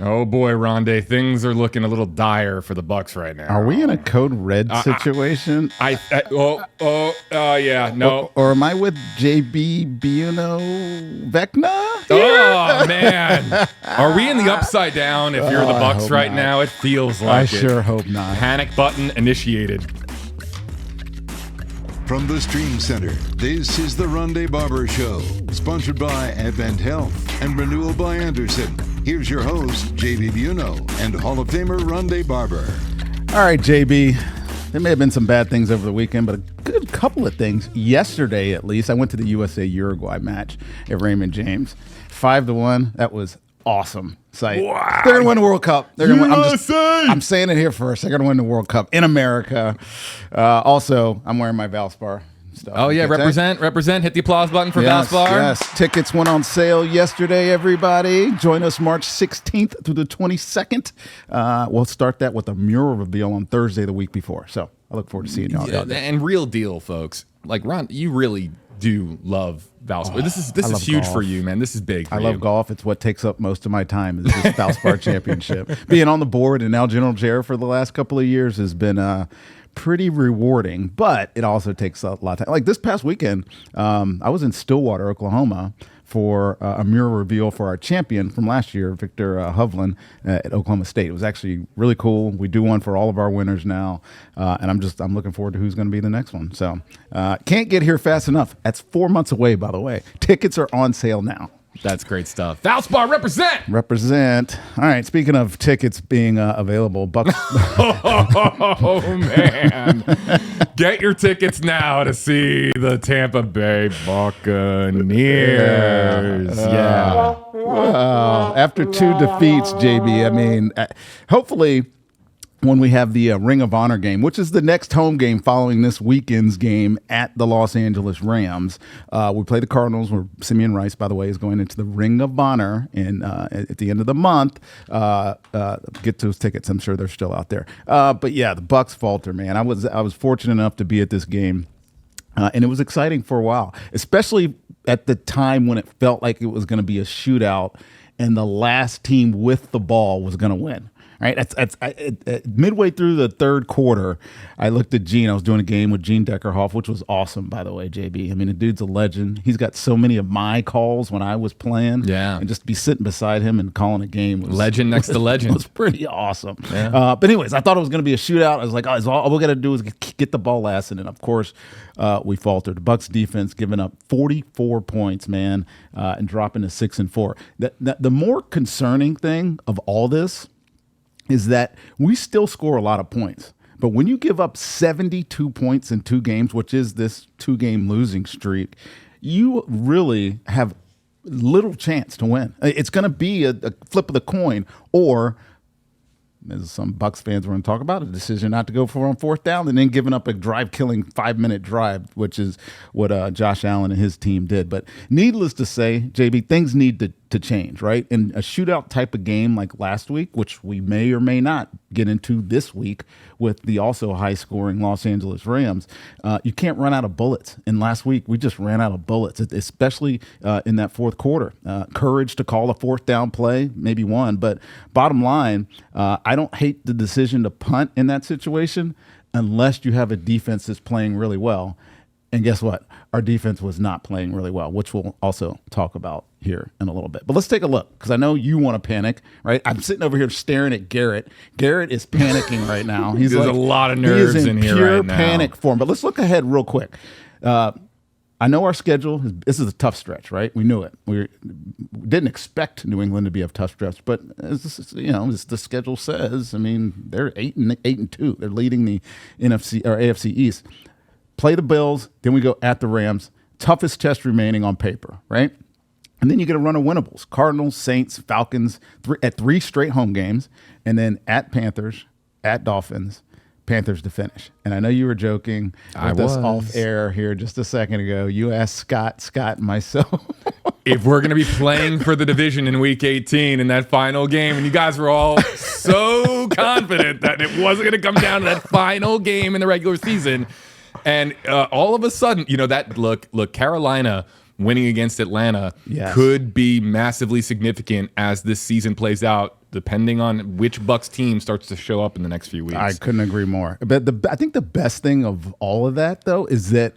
Oh boy, Rondé, things are looking a little dire for the Bucs right now. Are we in a code red situation? Yeah, no. Or am I with JB Buno Vecna? Oh man, are we in the upside down? If you're the Bucs right now, it feels like I sure hope not. Panic button initiated. From the Stream Center, this is the Rondé Barber Show, sponsored by Advent Health and Renewal by Andersen. Here's your host, JB Buno, and Hall of Famer Rondé Barber. All right, JB. There may have been some bad things over the weekend, but a good couple of things. Yesterday, at least, I went to the USA-Uruguay match at Raymond James. 5-1. That was awesome sight. Wow. They're going to win the World Cup. They're gonna USA! I'm saying it here first. They're going to win the World Cup in America. Also, I'm wearing my Valspar stuff. Oh yeah, represent. Hit the applause button for Valspar. Yes, tickets went on sale yesterday, everybody. Join us March 16th through the 22nd. We'll start that with a mural reveal on Thursday the week before. So I look forward to seeing y'all. Yeah, and real deal, folks. Like Ron, you really do love Valspar. This is huge golf. for you, man. This is big for I you. love golf. It's what takes up most of my time is this Valspar Championship. Being on the board and now general chair for the last couple of years has been pretty rewarding, but it also takes a lot of time. Like this past weekend, I was in Stillwater, Oklahoma, for a mural reveal for our champion from last year, Victor Hovland at Oklahoma State. It was actually really cool. We do one for all of our winners now, and I'm looking forward to who's going to be the next one. So can't get here fast enough. That's 4 months away, by the way. Tickets are on sale now. That's great stuff. Valspar, represent. Represent. All right. Speaking of tickets being available, Bucs. Oh man! Get your tickets now to see the Tampa Bay Buccaneers. Yeah. Wow. After 2 defeats, JB. I mean, hopefully, when we have the Ring of Honor game, which is the next home game following this weekend's game at the Los Angeles Rams. We play the Cardinals, where Simeon Rice, by the way, is going into the Ring of Honor at the end of the month. Get those tickets. I'm sure they're still out there. But yeah, the Bucs falter, man. I was fortunate enough to be at this game. And it was exciting for a while, especially at the time when it felt like it was going to be a shootout and the last team with the ball was going to win. Right, midway through the third quarter, I looked at Gene. I was doing a game with Gene Deckerhoff, which was awesome, by the way, JB. I mean, the dude's a legend. He's got so many of my calls when I was playing. Yeah. And just to be sitting beside him and calling a game was Legend next to legend. It was pretty awesome. Yeah. But anyways, I thought it was going to be a shootout. I was like, all we got to do is get the ball last. And of course, we faltered. The Bucs defense giving up 44 points, man, and dropping to 6-4. The more concerning thing of all this is that we still score a lot of points. But when you give up 72 points in 2 games, which is this 2-game losing streak, you really have little chance to win. It's going to be a flip of the coin, or, as some Bucs fans were going to talk about, a decision not to go for on 4th down and then giving up a drive-killing 5-minute drive, which is what Josh Allen and his team did. But needless to say, JB, things need to change, right? In a shootout type of game like last week, which we may or may not get into this week with the also high-scoring Los Angeles Rams, you can't run out of bullets. And last week, we just ran out of bullets, especially in that fourth quarter. Courage to call a 4th down play, maybe one. But bottom line, I don't hate the decision to punt in that situation unless you have a defense that's playing really well. And guess what? Our defense was not playing really well, which we'll also talk about here in a little bit. But let's take a look, because I know you want to panic, right? I'm sitting over here staring at Garrett. Garrett is panicking right now. There's a lot of nerves in here pure right now. panic form. But let's look ahead real quick. I know our schedule. This is a tough stretch, right? We knew it. We didn't expect New England to be a tough stretch, but as the schedule says, I mean, they're 8-2. They're leading the NFC or AFC East. Play the Bills, then we go at the Rams. Toughest test remaining on paper, right? And then you get a run of winnables. Cardinals, Saints, Falcons, at 3 straight home games, and then at Panthers, at Dolphins, Panthers to finish. And I know you were joking with us off air here just a second ago. You asked Scott, and myself. If we're going to be playing for the division in Week 18 in that final game, and you guys were all so confident that it wasn't going to come down to that final game in the regular season, and all of a sudden, that look, Carolina winning against Atlanta could be massively significant as this season plays out, depending on which Bucs team starts to show up in the next few weeks. I couldn't agree more. But I think the best thing of all of that, though, is that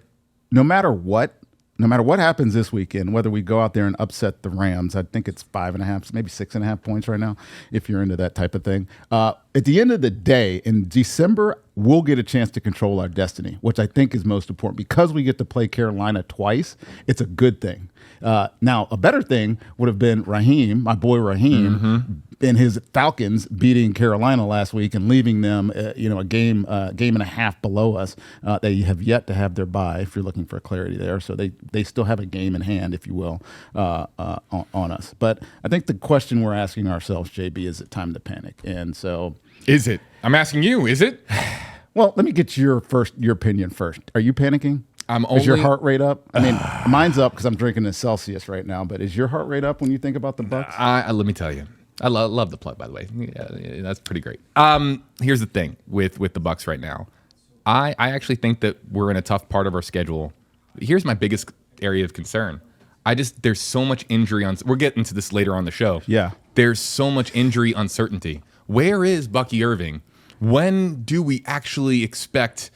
no matter what happens this weekend, whether we go out there and upset the Rams, I think it's 5.5, maybe 6.5 points right now, if you're into that type of thing. At the end of the day, in December, we'll get a chance to control our destiny, which I think is most important. Because we get to play Carolina twice, it's a good thing. Now, a better thing would have been Raheem, my boy Raheem, and his Falcons beating Carolina last week and leaving them, a game and a half below us. They have yet to have their bye, if you're looking for clarity there. So they still have a game in hand, if you will, on us. But I think the question we're asking ourselves, JB, is it time to panic? And so, is it? I'm asking you, is it? Well, let me get your opinion first. Are you panicking? Is your heart rate up? I mean, mine's up because I'm drinking a Celsius right now. But is your heart rate up when you think about the Bucs? Let me tell you, I love the plug, by the way. Yeah, that's pretty great. Here's the thing with the Bucs right now. I actually think that we're in a tough part of our schedule. Here's my biggest area of concern. There's so much injury we're getting to this later on the show. Yeah. There's so much injury uncertainty. Where is Bucky Irving? When do we actually expect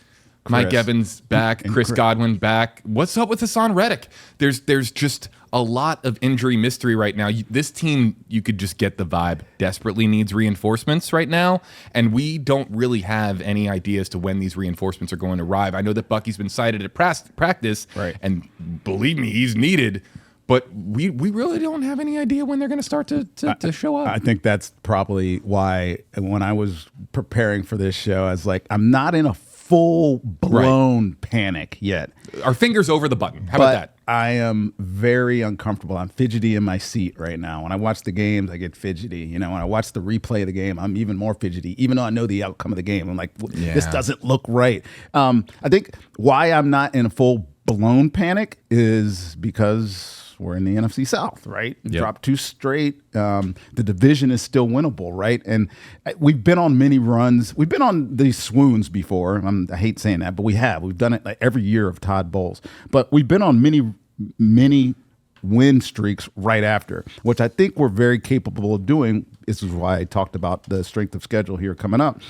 Mike Evans back, Chris Godwin back? What's up with Hassan Reddick? There's just a lot of injury mystery right now. This team, you could just get the vibe, desperately needs reinforcements right now, and we don't really have any idea as to when these reinforcements are going to arrive. I know that Bucky's been cited at practice, and believe me, he's needed, but we really don't have any idea when they're going to start to show up. I think that's probably why when I was preparing for this show, I was like, I'm not in a full-blown panic yet. Our fingers over the button. How about that? I am very uncomfortable. I'm fidgety in my seat right now. When I watch the games, I get fidgety. When I watch the replay of the game, I'm even more fidgety, even though I know the outcome of the game. I'm like, this doesn't look right. I think why I'm not in a full-blown panic is because we're in the NFC South, right? Dropped 2 straight. The division is still winnable, right? And we've been on many runs. We've been on these swoons before. I hate saying that, but we have. We've done it like every year of Todd Bowles. But we've been on many win streaks right after, which I think we're very capable of doing. This is why I talked about the strength of schedule here coming up.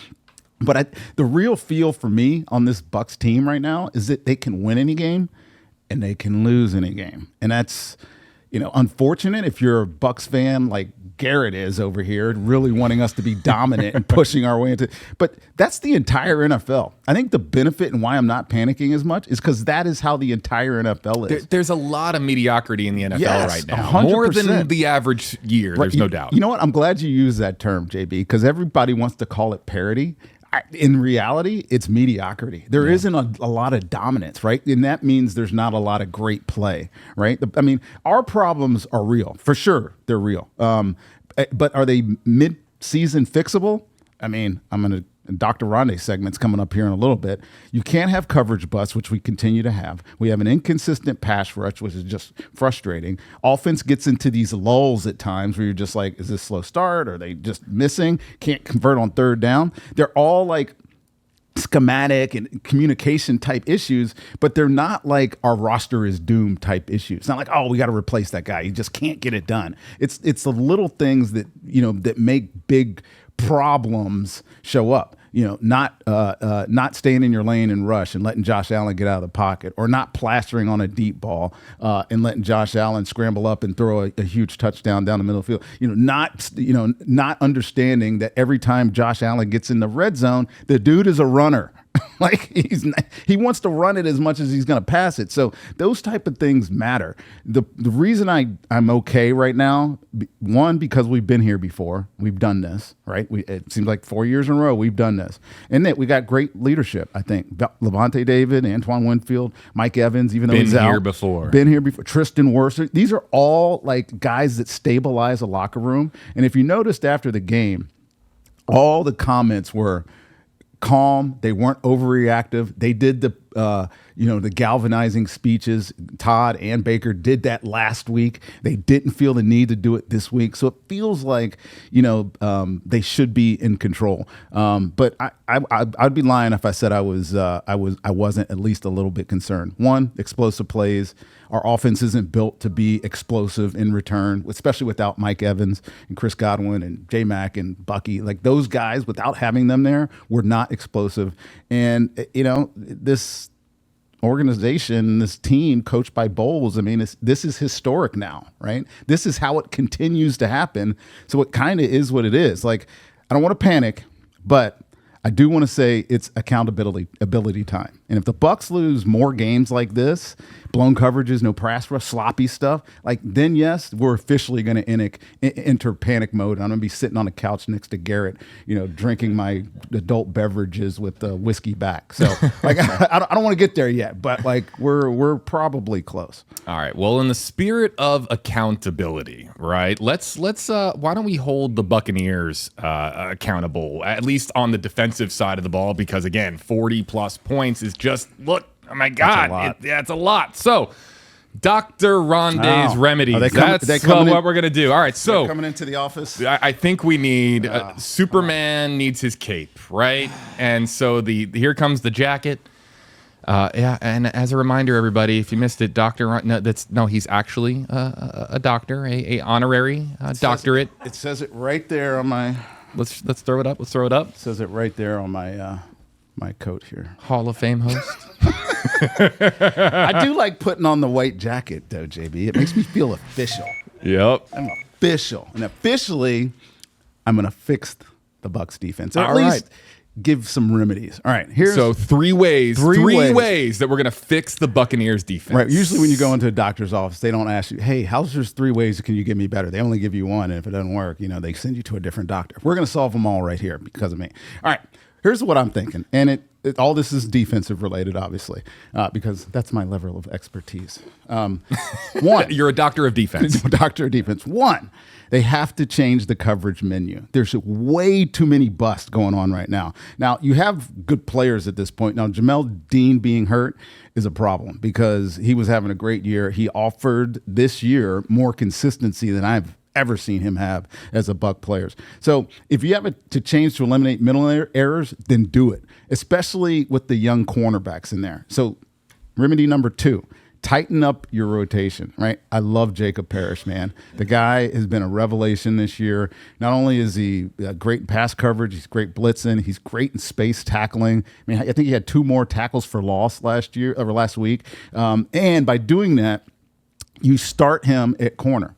But the real feel for me on this Bucs team right now is that they can win any game and they can lose any game. And that's, unfortunate if you're a Bucs fan like Garrett is over here, really wanting us to be dominant and pushing our way into. But that's the entire NFL. I think the benefit and why I'm not panicking as much is because that is how the entire NFL is. There's a lot of mediocrity in the NFL right now. 100%. More than the average year, there's no doubt. You know what? I'm glad you used that term, JB, because everybody wants to call it parity. In reality, it's mediocrity. There isn't a lot of dominance, right? And that means there's not a lot of great play, right? I mean, our problems are real. For sure, they're real. But are they mid-season fixable? I mean, Dr. Rondé segment's coming up here in a little bit. You can't have coverage busts, which we continue to have. We have an inconsistent pass rush, which is just frustrating. Offense gets into these lulls at times where you're just like, is this slow start? Are they just missing? Can't convert on third down. They're all like schematic and communication type issues, but they're not like our roster is doomed type issues. It's not like, we got to replace that guy. You just can't get it done. It's the little things that, that make big problems show up. Not staying in your lane and rush and letting Josh Allen get out of the pocket, or not plastering on a deep ball and letting Josh Allen scramble up and throw a huge touchdown down the middle of the field. Not understanding that every time Josh Allen gets in the red zone, the dude is a runner. Like he wants to run it as much as he's going to pass it. So those type of things matter. The reason I'm okay right now, one, because we've been here before. We've done this, right? It seems like 4 years in a row we've done this. And that we got great leadership, I think. Levante David, Antoine Winfield, Mike Evans, even though he's out. Been here before. Tristan Wirfs. These are all like guys that stabilize a locker room. And if you noticed after the game, all the comments were calm. They weren't overreactive. They did the galvanizing speeches. Todd and Baker did that last week. They didn't feel the need to do it this week. So it feels like, they should be in control. But I'd be lying if I said I wasn't at least a little bit concerned. One, explosive plays. Our offense isn't built to be explosive in return, especially without Mike Evans and Chris Godwin and J-Mac and Bucky. Like those guys, without having them there, were not explosive. And, this organization, this team coached by Bowles, this is historic now, right? This is how it continues to happen. So it kind of is what it is. Like, I don't want to panic, but I do want to say it's ability time. And if the Bucs lose more games like this, blown coverages, no pass rush, sloppy stuff, then yes, we're officially going to enter panic mode. I'm going to be sitting on a couch next to Garrett, drinking my adult beverages with whiskey back. So I don't want to get there yet, but we're probably close. All right. Well, in the spirit of accountability, right? Let's why don't we hold the Buccaneers accountable, at least on the defensive side of the ball? Because again, 40 plus points is just oh my God, it's a lot. So, Dr. Rondé's remedies. That's what we're going to do. All right, so coming into the office. I think we need Superman needs his cape, right? And so here comes the jacket. And as a reminder, everybody, if you missed it, he's actually a doctor, a honorary doctorate. It says it right there on my. Let's throw it up. Let's throw it up. It says it right there on my coat here. Hall of Fame host. I do like putting on the white jacket, though, JB. It makes me feel official. Yep. I'm official. And officially, I'm going to fix the Bucs defense. Or at least give some remedies. All right. So three ways that we're going to fix the Buccaneers defense. Right. Usually when you go into a doctor's office, they don't ask you, hey, how's there's 3 ways can you get me better? They only give you one. And if it doesn't work, they send you to a different doctor. We're going to solve them all right here because of me. All right. Here's what I'm thinking. And all this is defensive related, obviously, because that's my level of expertise. One, you're a doctor of defense. Doctor of defense. One, they have to change the coverage menu. There's way too many busts going on right now. Now, you have good players at this point. Now, Jamel Dean being hurt is a problem because he was having a great year. He offered this year more consistency than I've ever seen him have as a Buck players. So if you have to change to eliminate middle errors, then do it, especially with the young cornerbacks in there. So remedy number 2, tighten up your rotation, right? I love Jacob Parrish, man. The guy has been a revelation this year. Not only is he great in pass coverage, he's great blitzing, he's great in space tackling. I think he had 2 more tackles for loss last week. And by doing that, you start him at corner.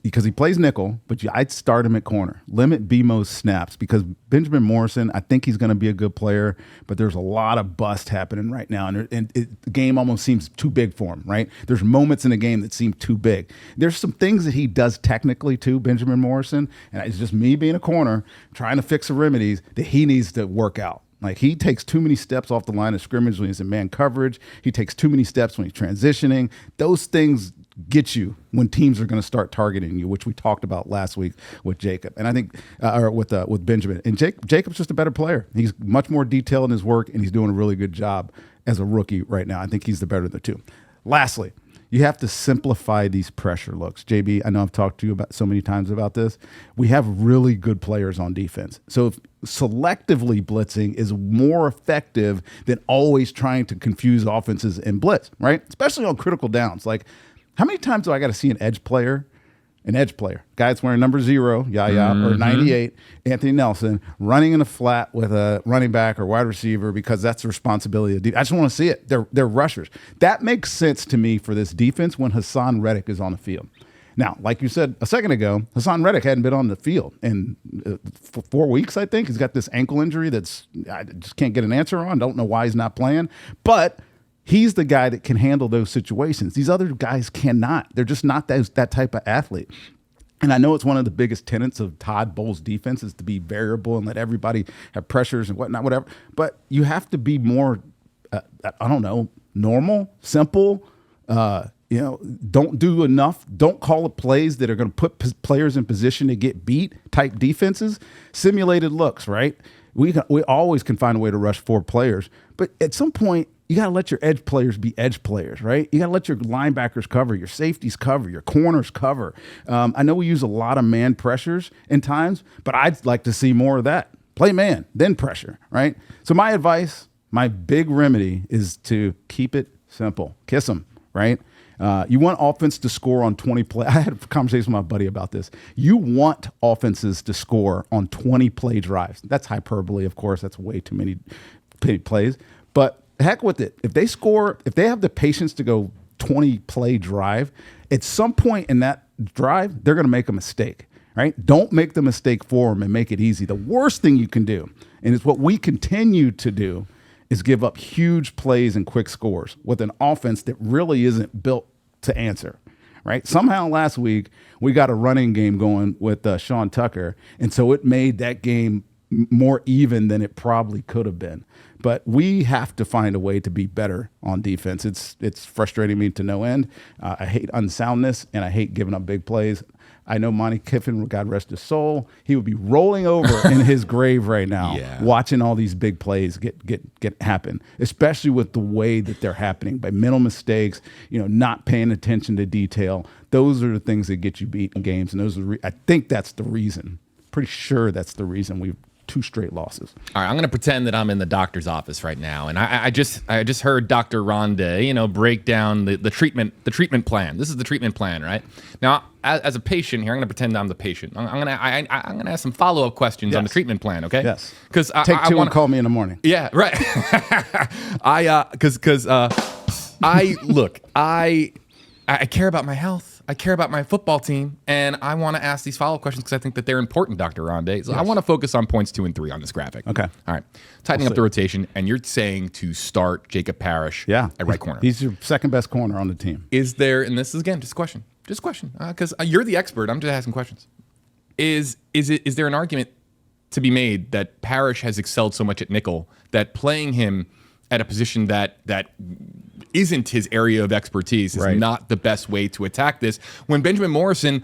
Because he plays nickel, but I'd start him at corner. Limit BMO's snaps because Benjamin Morrison, I think he's going to be a good player, but there's a lot of bust happening right now, and the game almost seems too big for him, right? There's moments in the game that seem too big. There's some things that he does technically too, Benjamin Morrison, and it's just me being a corner, trying to fix the remedies that he needs to work out. Like he takes too many steps off the line of scrimmage when he's in man coverage. He takes too many steps when he's transitioning. Those things get you when teams are going to start targeting you, which we talked about last week with Jacob, and I think with Benjamin. And Jacob's just a better player. He's much more detailed in his work, and he's doing a really good job as a rookie right now. I think he's the better of the two. Lastly, you have to simplify these pressure looks. JB, I know I've talked to you about so many times about this. We have really good players on defense. So if selectively blitzing is more effective than always trying to confuse offenses and blitz, right? Especially on critical downs. Like, how many times do I got to see an edge player, guy that's wearing number 0, or 98, Anthony Nelson, running in a flat with a running back or wide receiver because that's the responsibility of I just want to see it. They're rushers. That makes sense to me for this defense when Hassan Reddick is on the field. Now, like you said a second ago, Hassan Reddick hadn't been on the field in 4 weeks, I think. He's got this ankle injury I just can't get an answer on. Don't know why he's not playing. But he's the guy that can handle those situations. These other guys cannot. They're just not that type of athlete. And I know it's one of the biggest tenets of Todd Bowles' defense is to be variable and let everybody have pressures and whatnot, whatever. But you have to be more, normal, simple. Don't do enough. Don't call it plays that are going to put players in position to get beat type defenses. Simulated looks, right? We always can find a way to rush 4 players. But at some point, you got to let your edge players be edge players, right? You got to let your linebackers cover, your safeties cover, your corners cover. I know we use a lot of man pressures in times, but I'd like to see more of that. Play man, then pressure, right? So my advice, my big remedy is to keep it simple. Kiss them, right? You want offense to score on 20 plays. I had a conversation with my buddy about this. You want offenses to score on 20-play drives. That's hyperbole, of course. That's way too many plays. But heck with it. If they have the patience to go 20-play drive, at some point in that drive, they're going to make a mistake, right? Don't make the mistake for them and make it easy. The worst thing you can do, and it's what we continue to do, is give up huge plays and quick scores with an offense that really isn't built to answer, right? Somehow last week, we got a running game going with Sean Tucker, and so it made that game more even than it probably could have been. But we have to find a way to be better on defense. It's frustrating me to no end. I hate unsoundness, and I hate giving up big plays. I know Monty Kiffin, God rest his soul, he would be rolling over in his grave right now, watching all these big plays get happen, especially with the way that they're happening, by mental mistakes, not paying attention to detail. Those are the things that get you beat in games, and I think that's the reason. Pretty sure that's the reason we've 2 straight losses. All right, I'm going to pretend that I'm in the doctor's office right now, and I just heard Dr. Rondé, break down the treatment plan. This is the treatment plan, right? Now, as a patient here, I'm going to pretend I'm the patient. I'm going to ask some follow-up questions on the treatment plan, okay? Yes. Because take 2 and call me in the morning. Yeah, right. I care about my health. I care about my football team, and I want to ask these follow-up questions because I think that they're important, Dr. Rondé. So I want to focus on points 2 and 3 on this graphic. Okay. All right. Tightening up the rotation, and you're saying to start Jacob Parrish at right corner. He's your second best corner on the team. Is there, and this is, again, just a question, because you're the expert. I'm just asking questions. Is there an argument to be made that Parrish has excelled so much at nickel that playing him at a position that isn't his area of expertise is not the best way to attack this? When Benjamin Morrison,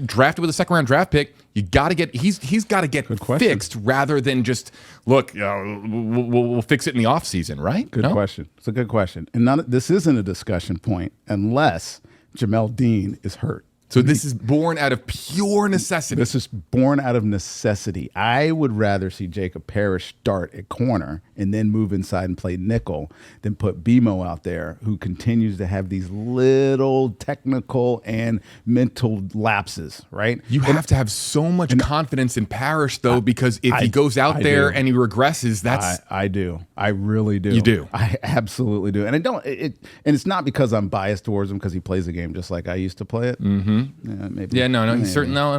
drafted with a second-round draft pick, you got to get he's got to get fixed rather than just we'll fix it in the offseason, right? Good question. It's a good question, and this isn't a discussion point unless Jamel Dean is hurt. So this is born out of pure necessity. This is born out of necessity. I would rather see Jacob Parrish start at corner and then move inside and play nickel than put BMO out there, who continues to have these little technical and mental lapses, right? You have to have so much confidence in Parrish, though, because if he goes out there and he regresses, that's... I do. I really do. You do? I absolutely do. And and it's not because I'm biased towards him, because he plays the game just like I used to play it. Mm-hmm. Yeah, maybe. Yeah, no, maybe. he's certain. No,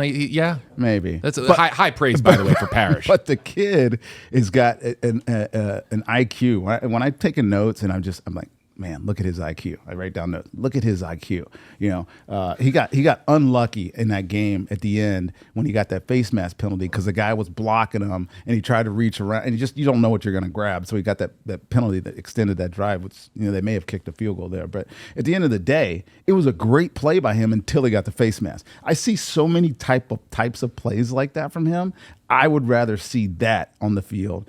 maybe. That's high praise, by the way, for Parrish. But the kid has got an IQ. When I'm taking notes, and I'm like, man, look at his IQ. I write down notes. Look at his IQ. He got unlucky in that game at the end when he got that face mask penalty, because the guy was blocking him and he tried to reach around, and you don't know what you're going to grab. So he got that penalty that extended that drive, which they may have kicked a field goal there. But at the end of the day, it was a great play by him until he got the face mask. I see so many types of plays like that from him. I would rather see that on the field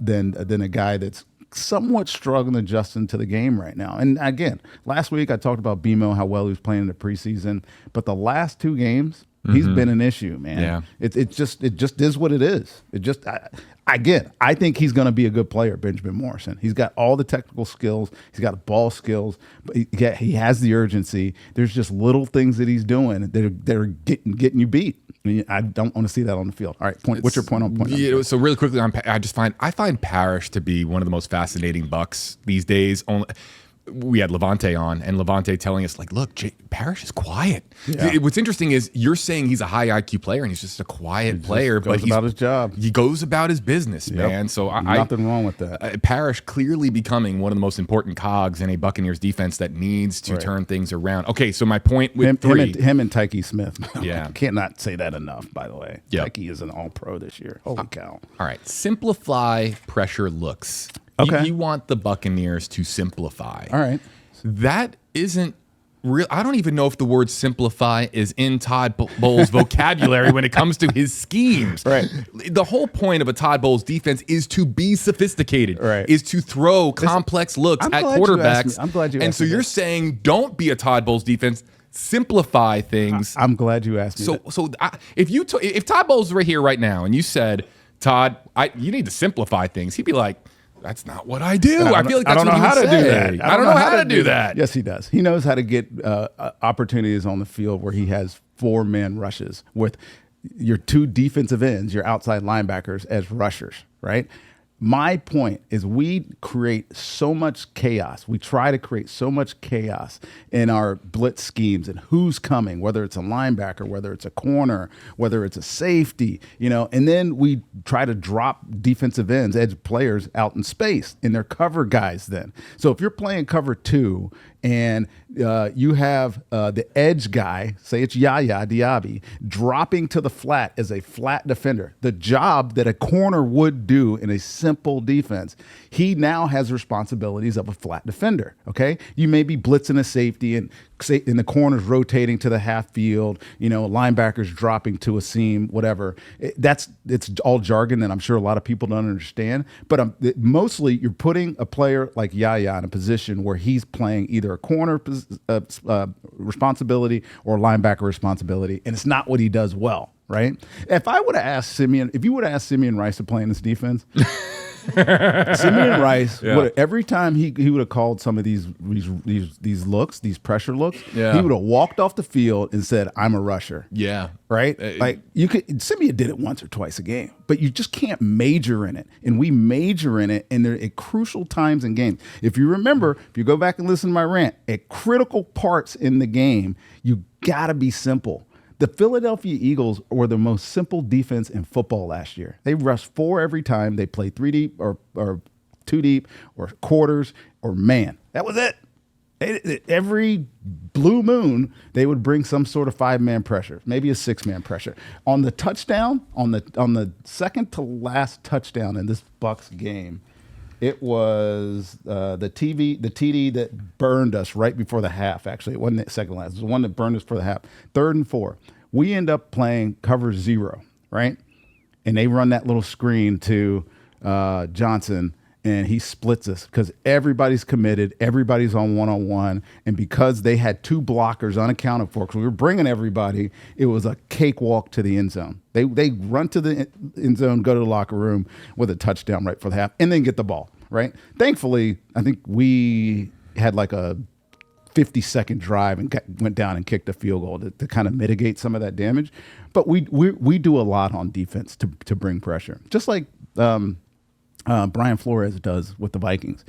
than a guy that's somewhat struggling to adjust into the game right now. And again, last week I talked about BMO, how well he was playing in the preseason, but the last 2 games, he's been an issue, man. Yeah. It just is what it is. I think he's going to be a good player, Benjamin Morrison. He's got all the technical skills. He's got ball skills, but he has the urgency. There's just little things that he's doing that are getting you beat. I don't want to see that on the field. All right, what's your point on point? Yeah, so really quickly, I find Parrish to be one of the most fascinating Bucs these days. We had Levante on, and Levante telling us, look, Parrish is quiet. Yeah. What's interesting is you're saying he's a high IQ player, and he's just a quiet player. But he's about his job. He goes about his business, man. So nothing wrong with that. Parrish clearly becoming one of the most important cogs in a Buccaneers defense that needs to turn things around. Okay, so my point with him and Tyke Smith. Yeah, can't not say that enough. By the way, Tyke is an All-Pro this year. Holy cow! All right, simplify pressure looks. Okay. You want the Buccaneers to simplify. All right. That isn't I don't even know if the word simplify is in Todd Bowles' vocabulary when it comes to his schemes. Right. The whole point of a Todd Bowles defense is to be sophisticated, right. is to throw complex looks at quarterbacks. I'm glad you asked me. And so you're saying don't be a Todd Bowles defense, simplify things. I'm glad you asked me. If Todd Bowles is right here right now and you said, Todd, you need to simplify things, he'd be like, that's not what I do. I feel like that's what he would say. I don't know how to do that. Yes, he does. He knows how to get opportunities on the field where he has 4-man rushes with your 2 defensive ends, your outside linebackers as rushers, right? My point is we create so much chaos. We try to create so much chaos in our blitz schemes and who's coming, whether it's a linebacker, whether it's a corner, whether it's a safety, and then we try to drop defensive ends, edge players out in space, and they're cover guys then. So if you're playing cover 2 and you have the edge guy, say it's Yaya Diaby, dropping to the flat as a flat defender, the job that a corner would do in a simple defense, he now has responsibilities of a flat defender, okay? You may be blitzing a safety and the corner's rotating to the half field, linebackers dropping to a seam, whatever. It's all jargon that I'm sure a lot of people don't understand, but mostly you're putting a player like Yaya in a position where he's playing either a corner responsibility or linebacker responsibility, and it's not what he does well, right? If you would have asked Simeon Rice to play in this defense, Simeon Rice, every time he would have called some of these looks, these pressure looks, he would have walked off the field and said, "I'm a rusher." Yeah. Right? Simeon did it once or twice a game, but you just can't major in it. And we major in it, and they're at crucial times in games. If you remember, if you go back and listen to my rant, at critical parts in the game, you got to be simple. The Philadelphia Eagles were the most simple defense in football last year. They rushed 4 every time. They played 3 deep or 2 deep or quarters or man. That was it. Every blue moon, they would bring some sort of 5-man pressure, maybe a 6-man pressure. On the touchdown, on the second to last touchdown in this Bucs game, it was the TD that burned us right before the half. Actually, it wasn't the second last. It was the one that burned us for the half. 3rd and 4. We end up playing cover 0, right? And they run that little screen to Johnson, and he splits us because everybody's committed. Everybody's on one-on-one. And because they had 2 blockers unaccounted for, because we were bringing everybody, it was a cakewalk to the end zone. They run to the end zone, go to the locker room with a touchdown right for the half, and then get the ball, right? Thankfully, I think we had like a 50-second drive and went down and kicked a field goal to kind of mitigate some of that damage. But we do a lot on defense to bring pressure, just like Brian Flores does with the Vikings.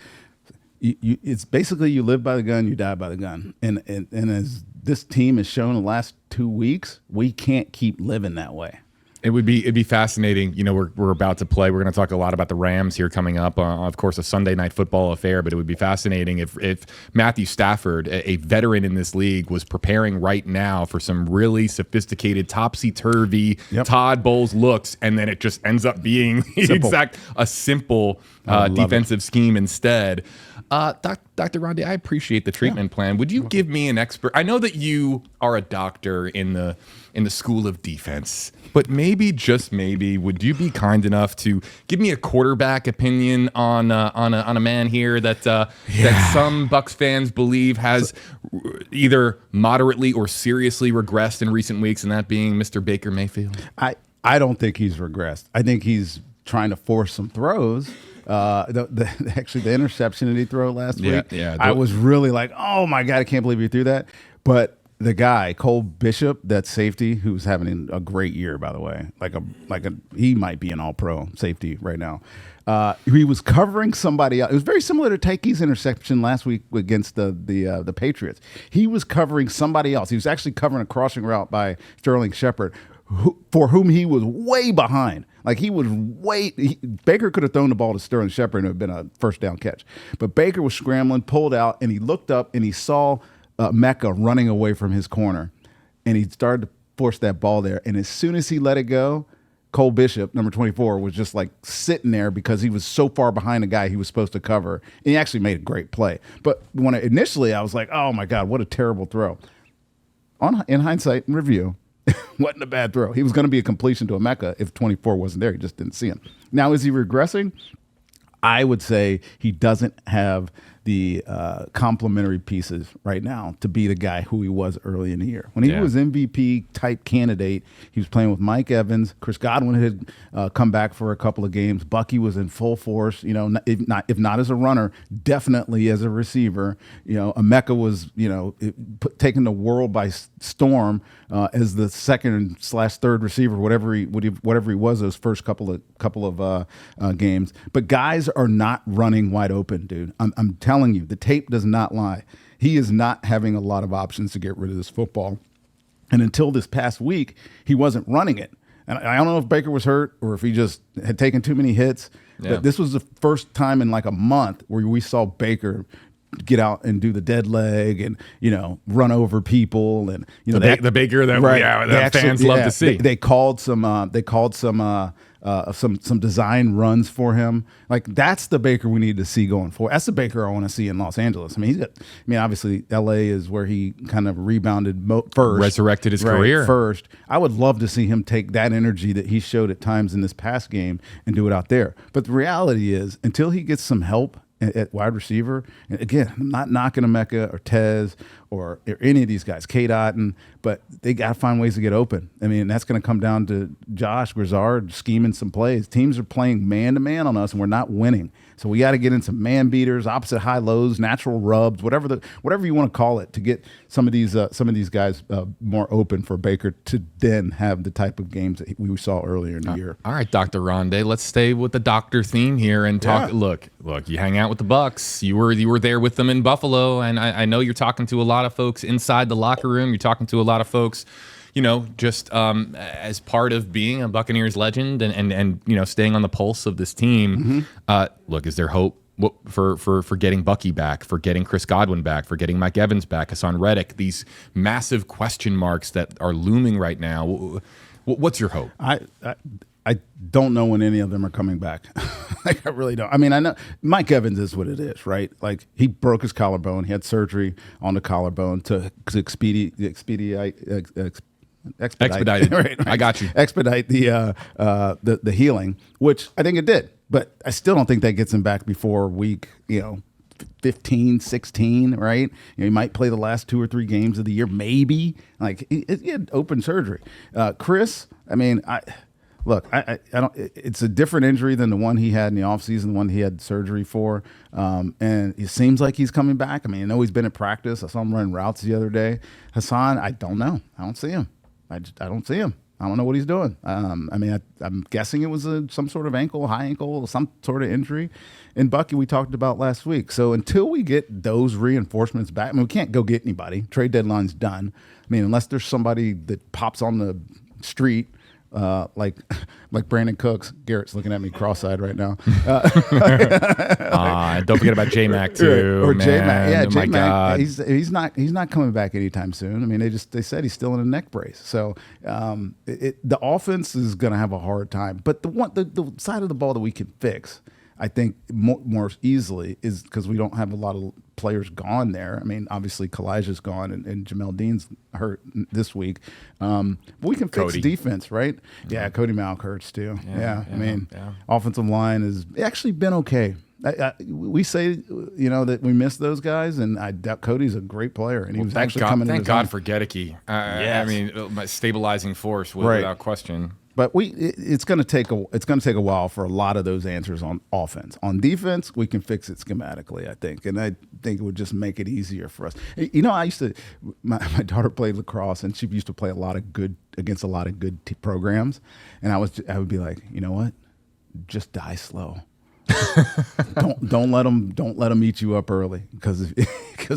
It's basically you live by the gun, you die by the gun. And as this team has shown the last 2 weeks, we can't keep living that way. It'd be fascinating. We're about to play. We're going to talk a lot about the Rams here coming up. Of course, a Sunday night football affair. But it would be fascinating if Matthew Stafford, a veteran in this league, was preparing right now for some really sophisticated, topsy-turvy Todd Bowles looks, and then it just ends up being a simple defensive scheme instead. Dr. Rondé, I appreciate the treatment plan. Would you give me an expert? I know that you are a doctor in the school of defense, but maybe, just maybe, would you be kind enough to give me a quarterback opinion on a man here that some Bucs fans believe has either moderately or seriously regressed in recent weeks, and that being Mr. Baker Mayfield? I don't think he's regressed. I think he's trying to force some throws. Actually, the interception that he threw last week, I was really like, oh my God, I can't believe he threw that. But the guy, Cole Bishop, that safety, who's having a great year, by the way, he might be an all-pro safety right now. He was covering somebody else. It was very similar to Tyke's interception last week against the Patriots. He was covering somebody else. He was actually covering a crossing route by Sterling Shepard, for whom he was way behind. Baker could have thrown the ball to Sterling Shepard and it would have been a first down catch. But Baker was scrambling, pulled out, and he looked up and he saw Mecca running away from his corner. And he started to force that ball there. And as soon as he let it go, Cole Bishop, number 24, was just like sitting there because he was so far behind the guy he was supposed to cover. And he actually made a great play. But initially I was like, oh my God, what a terrible throw. In hindsight and review, wasn't a bad throw. He was going to be a completion to Emeka if 24 wasn't there. He just didn't see him. Now, is he regressing? I would say he doesn't have the complementary pieces right now to be the guy who he was early in the year. When he was MVP type candidate, he was playing with Mike Evans. Chris Godwin had come back for a couple of games. Bucky was in full force, if not as a runner, definitely as a receiver. Emeka was, taking the world by storm as the second/third receiver, whatever he was those first couple of games. But guys are not running wide open, dude. I'm telling you, the tape does not lie. He is not having a lot of options to get rid of this football. And until this past week, he wasn't running it. And I don't know if Baker was hurt or if he just had taken too many hits. Yeah. But this was the first time in like a month where we saw Baker get out and do the dead leg and, run over people. And, the Baker that fans love to see. They called some design runs for him. Like, that's the Baker we need to see going forward. That's the Baker I want to see in Los Angeles. Obviously LA is where he kind of rebounded first. Resurrected his career. First. I would love to see him take that energy that he showed at times in this past game and do it out there. But the reality is, until he gets some help at wide receiver, and again, I'm not knocking Emeka or Tez or any of these guys, Kate Otten, but they got to find ways to get open. That's going to come down to Josh Grizzard scheming some plays. Teams are playing man-to-man on us, and we're not winning. So we got to get in some man beaters, opposite high lows, natural rubs, whatever you want to call it, to get some of these guys more open for Baker to then have the type of games that we saw earlier in the year. All right, Dr. Rondé, let's stay with the doctor theme here and talk. Yeah. Look, you hang out with the Bucs. You were there with them in Buffalo, and I know you're talking to a lot of folks inside the locker room. You're talking to a lot of folks, just as part of being a Buccaneers legend and staying on the pulse of this team. Mm-hmm. Look, is there hope for getting Bucky back, for getting Chris Godwin back, for getting Mike Evans back, Hassan Reddick? These massive question marks that are looming right now. What's your hope? I don't know when any of them are coming back. I really don't. I know Mike Evans is what it is, right? Like, he broke his collarbone. He had surgery on the collarbone to expedite. Right. I got you. Expedite the healing, which I think it did. But I still don't think that gets him back before week, 15, 16, right? He might play the last 2 or 3 games of the year, maybe. Like, he had open surgery. Chris, Look, I don't. It's a different injury than the one he had in the offseason, the one he had surgery for. And it seems like he's coming back. I know he's been at practice. I saw him running routes the other day. Hassan, I don't know. I don't see him. I don't see him. I don't know what he's doing. I'm guessing it was some sort of high ankle, some sort of injury. And Bucky, we talked about last week. So until we get those reinforcements back, we can't go get anybody. Trade deadline's done. Unless there's somebody that pops on the street, like Brandon Cooks. Garrett's looking at me cross-eyed right now. Don't forget about J-Mac too. Or J-Mac. Yeah, J-Mac. He's not coming back anytime soon. They said he's still in a neck brace. So the offense is going to have a hard time. But the side of the ball that we can fix, I think, more easily is because we don't have a lot of players gone there. Obviously Kalijah's gone and Jamel Dean's hurt this week. But we can fix defense, right? Yeah, Cody Malk hurts too. Yeah. Offensive line has actually been okay. We say, that we miss those guys, and I doubt Cody's a great player, and he was actually coming in. Thank God for Gedeke. My stabilizing force without question. But it's going to take a while for a lot of those answers on offense. On defense, we can fix it schematically, I think, and I think it would just make it easier for us. I used to. My daughter played lacrosse, and she used to play against a lot of good programs, and I would be like, you know what, just die slow. don't let them eat you up early, because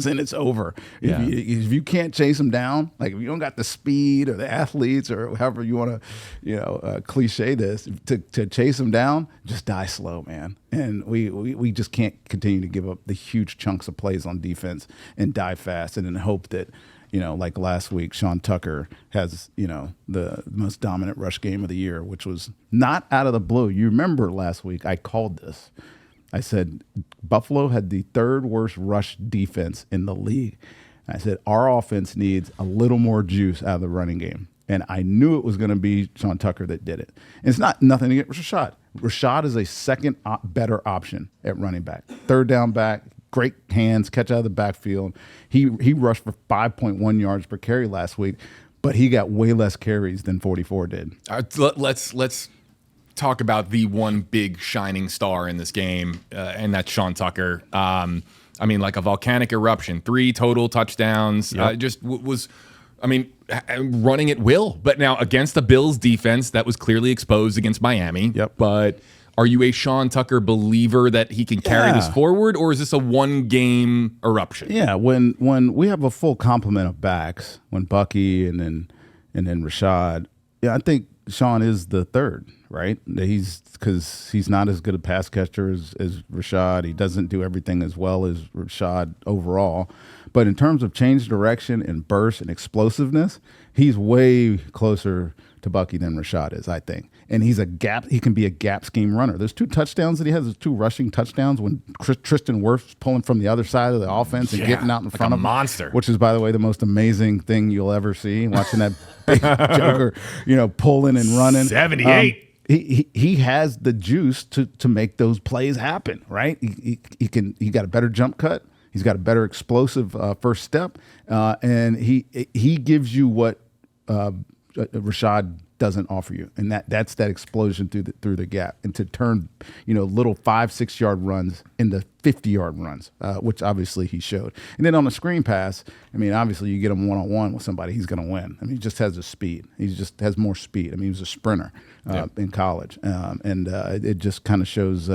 then it's over. If you can't chase them down, like if you don't got the speed or the athletes or however you want to cliche this to chase them down, just die slow, man. And we just can't continue to give up the huge chunks of plays on defense and die fast and then hope that like last week, Sean Tucker has, the most dominant rush game of the year, which was not out of the blue. You remember last week I called this. I said Buffalo had the third worst rush defense in the league. I said our offense needs a little more juice out of the running game. And I knew it was going to be Sean Tucker that did it. And it's not nothing to get Rashad. Rashad is a second better option at running back. Third down back, great hands, catch out of the backfield. He rushed for 5.1 yards per carry last week, but he got way less carries than 44 did. Let's talk about the one big shining star in this game, and that's Sean Tucker. Like a volcanic eruption, 3 total touchdowns. Yep. Running at will. But now against the Bills defense that was clearly exposed against Miami. Yep. But are you a Sean Tucker believer that he can carry this forward, or is this a one-game eruption? Yeah, when we have a full complement of backs, when Bucky and then Rashad, I think Sean is the third, right? Because he's not as good a pass catcher as Rashad. He doesn't do everything as well as Rashad overall. But in terms of change direction and burst and explosiveness, he's way closer to Bucky than Rashad is, I think. And he can be a gap scheme runner. There's 2 touchdowns that he has, 2 rushing touchdowns when Tristan Wirf's pulling from the other side of the offense and getting out in front of him. Monster. Which is, by the way, the most amazing thing you'll ever see, watching that big joker, pulling and running. 78. He has the juice to make those plays happen, right? He got a better jump cut. He's got a better explosive first step, and he gives you what Rashad doesn't offer you, and that's that explosion through the gap, and to turn little 5-6 yard runs into 50-yard runs, which obviously he showed. And then on the screen pass, obviously you get him one-on-one with somebody, he's going to win. He just has the speed. He just has more speed. He was a sprinter in college, and it just kind of shows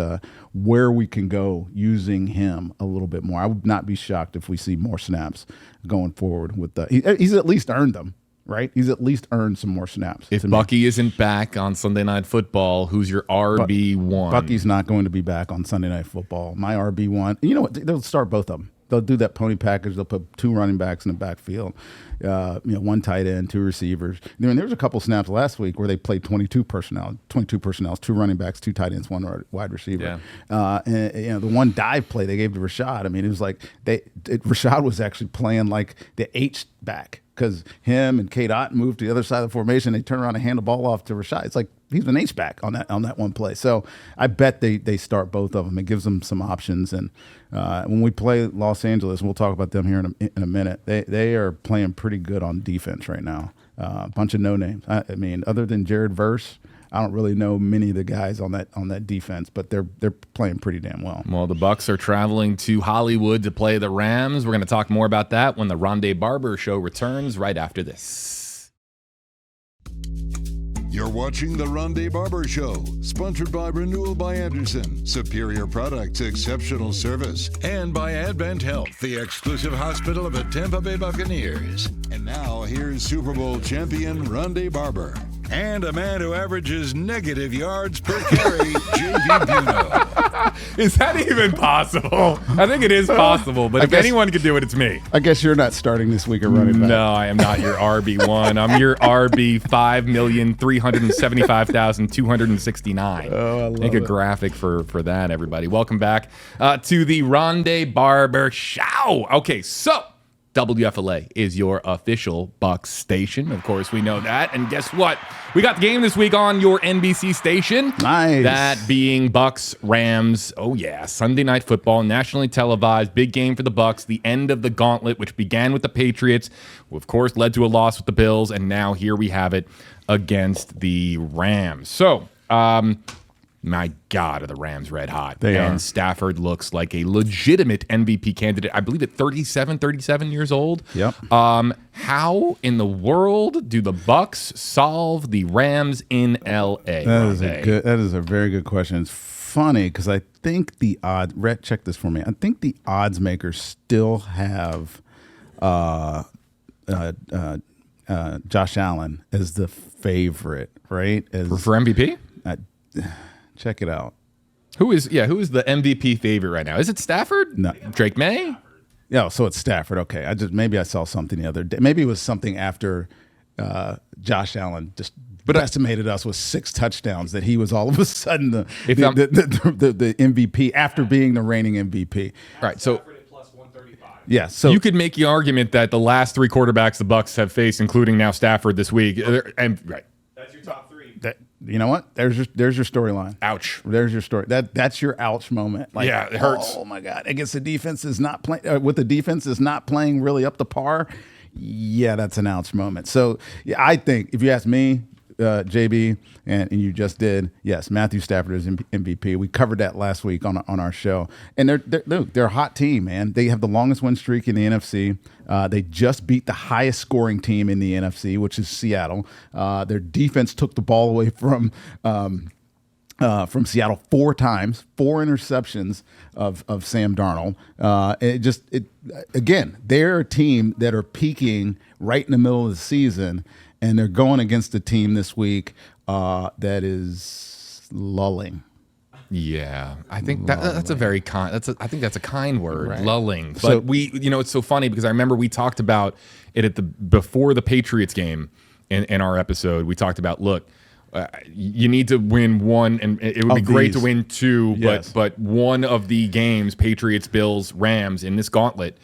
where we can go using him a little bit more. I would not be shocked if we see more snaps going forward with he's at least earned them. Right? He's at least earned some more snaps. If Bucky isn't back on Sunday Night Football, who's your RB1? Bucky's not going to be back on Sunday Night Football. My RB1. You know what? They'll start both of them. They'll do that pony package. They'll put 2 running backs in the backfield, 1 tight end, 2 receivers. There was a couple snaps last week where they played 22 personnel, 2 running backs, 2 tight ends, 1 wide receiver. Yeah. And the one dive play they gave to Rashad, it was like Rashad was actually playing like the H back, because him and Kate Ott moved to the other side of the formation. They turn around and hand the ball off to Rashad. It's like he's an H-back on that one play. So I bet they start both of them. It gives them some options. And when we play Los Angeles, we'll talk about them here in a minute, they are playing pretty good on defense right now. A bunch of no-names. Other than Jared Verse, I don't really know many of the guys on that defense, but they're playing pretty damn well. Well, the Bucs are traveling to Hollywood to play the Rams. We're going to talk more about that when the Rondé Barber Show returns right after this. You're watching the Rondé Barber Show, sponsored by Renewal by Andersen. Superior products, exceptional service. And by Advent Health, the exclusive hospital of the Tampa Bay Buccaneers. And now, here's Super Bowl champion Rondé Barber. And a man who averages negative yards per carry, J.B. Buno. Is that even possible? I think it is possible, but if anyone could do it, it's me. I guess you're not starting this week at running back. No, I am not your RB1. I'm your RB 5,375,269. Oh, I love Make a graphic for that, everybody. Welcome back to the Rondé Barber Show. Okay, so WFLA is your official Bucs station. Of course, we know that. And guess what? We got the game this week on your NBC station. Nice. That being Bucs Rams. Oh, yeah. Sunday Night Football, nationally televised. Big game for the Bucs. The end of the gauntlet, which began with the Patriots, who, of course, led to a loss with the Bills. And now here we have it against the Rams. So, my God, are the Rams red hot. They and are. Stafford looks like a legitimate MVP candidate. I believe at 37 years old. Yep. How in the world do the Bucs solve the Rams in L.A.? That is a very good question. It's funny because I think the odds. Rhett, check this for me. I think the odds makers still have Josh Allen as the favorite, right? For MVP? Check it out. Who is the MVP favorite right now? Is it Stafford? No. Drake May? Yeah, so it's Stafford. Okay, maybe I saw something the other day. Maybe it was something after Josh Allen just estimated us with 6 touchdowns that he was all of a sudden the MVP after being the reigning MVP. Right. So plus 135. yeah, so you could make the argument that the last 3 quarterbacks the Bucs have faced, including now Stafford this week, and right. That's your top 3. You know what? There's your storyline. Ouch. There's your story. That's your ouch moment. Like, yeah, it hurts. Oh my God! Against the defense is not playing. With the defense is not playing really up to par. Yeah, that's an ouch moment. So yeah, I think if you ask me, JB, and you just did, yes, Matthew Stafford is MVP. We covered that last week on our show, and they're a hot team, man. They have the longest win streak in the NFC. They just beat the highest scoring team in the NFC, which is Seattle. Their defense took the ball away from Seattle 4 times, 4 interceptions of Sam Darnold. Again, they're a team that are peaking right in the middle of the season, and they're going against a team this week that is lulling. Yeah, I think that's a very kind. I think that's a kind word, Right. lulling. But So- it's so funny because I remember we talked about it before the Patriots game in our episode. We talked about, look, you need to win one, and it would be great to win 2, Yes. but one of the games, Patriots, Bills, Rams, in this gauntlet.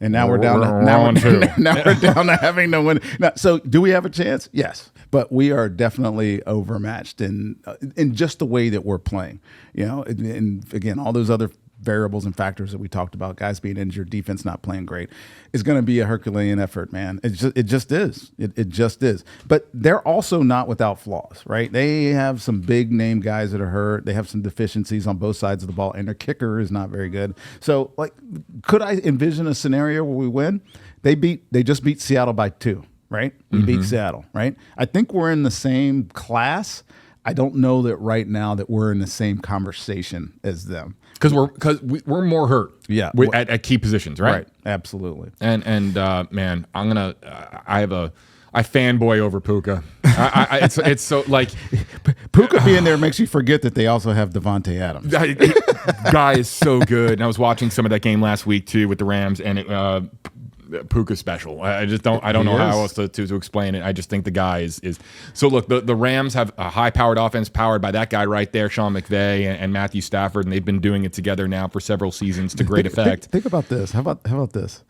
And now we're down We're to on 2. now we're down to having to win. Now, so do we have a chance? Yes, but we are definitely overmatched in just the way that we're playing. You know, and again, all those other variables and factors that we talked about, guys being injured, defense not playing great, is going to be a Herculean effort, man. It just is. It just is. But they're also not without flaws, right? They have some big name guys that are hurt. They have some deficiencies on both sides of the ball, and their kicker is not very good. So, like, could I envision a scenario where we win? They just beat Seattle by 2, right? We beat Seattle, right? I think we're in the same class. I don't know that right now that we're in the same conversation as them. Because we're more hurt, Yeah. at key positions, right? Absolutely. And man, I fanboy over Puka. It's so like Puka being there makes you forget that they also have Devontae Adams. Guy is so good. And I was watching some of that game last week too with the Rams, and Puka special. I don't know how else to explain it. I just think the guy is. So look, the Rams have a high-powered offense powered by that guy right there, Sean McVay and Matthew Stafford, and they've been doing it together now for several seasons to great effect. Think about this. How about this?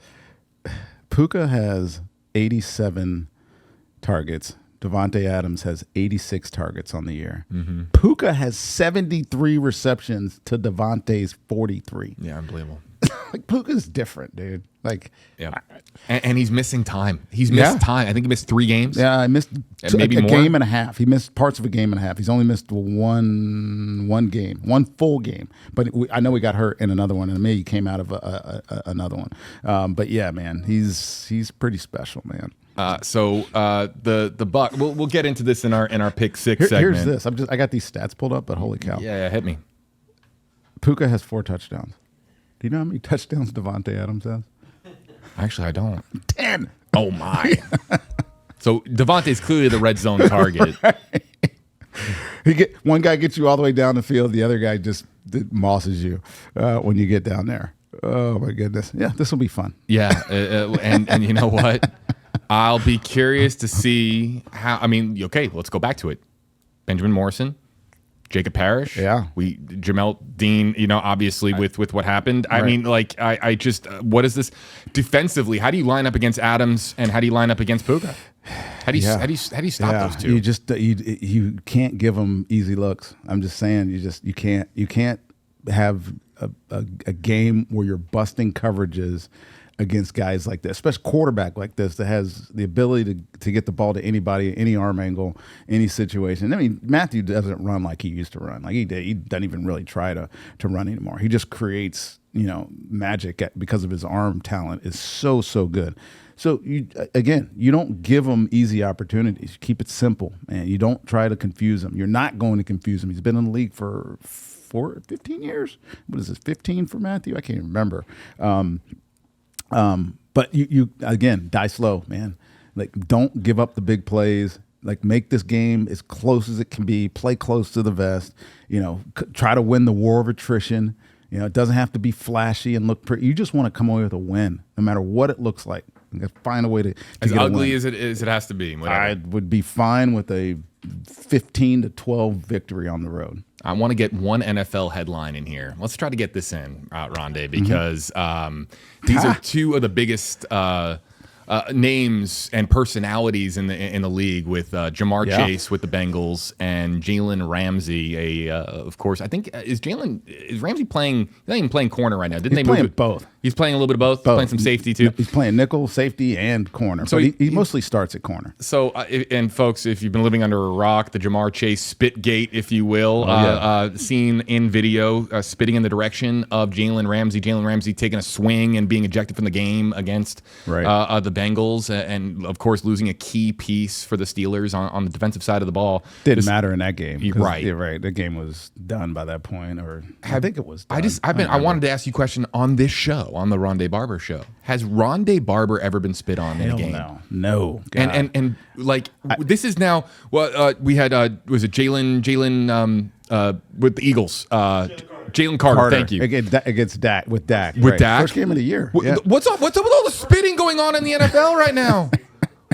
Puka has 87 targets. Devontae Adams has 86 targets on the year. Mm-hmm. Puka has 73 receptions to Devontae's 43. Yeah, unbelievable. Like, Puka's different, dude. Like, yeah, and he's missing time. He's missed time. I think he missed 3 games. Yeah, I missed maybe a more. game and a half. He missed parts of a game and a half. He's only missed one game, one full game. But I know he got hurt in another one, and maybe he came out of another one. But yeah, man, he's pretty special, man. So the Buck. We'll get into this in our pick 6 segment. Here's this. I got these stats pulled up, but holy cow! Yeah, hit me. Puka has 4 touchdowns. Do you know how many touchdowns Devontae Adams has? Actually, I don't. 10. Oh my! So Devontae's clearly the red zone target. One guy gets you all the way down the field. The other guy just mosses you when you get down there. Oh my goodness! Yeah, this will be fun. Yeah, and you know what? I'll be curious to see how. I mean, okay, let's go back to it. Benjamin Morrison, Jacob Parrish. Yeah. Jamel Dean, obviously with what happened. I mean, like, I just, what is this defensively? How do you line up against Adams and how do you line up again't Puka? How do you stop those two? You can't give them easy looks. I'm just saying, you can't have a game where you're busting coverages against guys like this, especially quarterback like this that has the ability to get the ball to anybody, any arm angle, any situation. I mean, Matthew doesn't run like he used to run. Like he doesn't even really try to run anymore. He just creates, magic because of his arm talent is so good. So you don't give him easy opportunities. You keep it simple, man. You don't try to confuse him. You're not going to confuse him. He's been in the league for 15 years. What is this, 15 for Matthew? I can't even remember. But you again, die slow, man. Like, don't give up the big plays. Like, make this game as close as it can be. Play close to the vest. Try to win the war of attrition. You know, it doesn't have to be flashy and look pretty. You just want to come away with a win, no matter what it looks like. Find a way to as get ugly a as it has to be. Whatever. I would be fine with a 15-12 victory on the road. I want to get one NFL headline in here. Let's try to get this in, Rondé, because these are two of the biggest names and personalities in the league, with Jamar Chase with the Bengals and Jalen Ramsey. Of course, I think is Ramsey playing? He's not even playing corner right now. Didn't He's they playing move both? He's playing a little bit of both. He's playing some safety too. He's playing nickel, safety, and corner. So he mostly starts at corner. So, and folks, if you've been living under a rock, the Jamar Chase spit gate, if you will, seen in video, spitting in the direction of Jalen Ramsey. Jalen Ramsey taking a swing and being ejected from the game against the Bengals, and of course losing a key piece for the Steelers on the defensive side of the ball. Didn't matter in that game, right? Yeah, right. The game was done by that point, or I think it was done. I wanted to ask you a question on this show, on the Rondé Barber Show. Has Rondé Barber ever been spit on in a game? No. And like this is now. Well, we had was it Jalen with the Eagles? Jalen Carter. Thank you. Against Dak with Dak. With Dak. First game of the year. What's up with all the spitting going on in the NFL right now?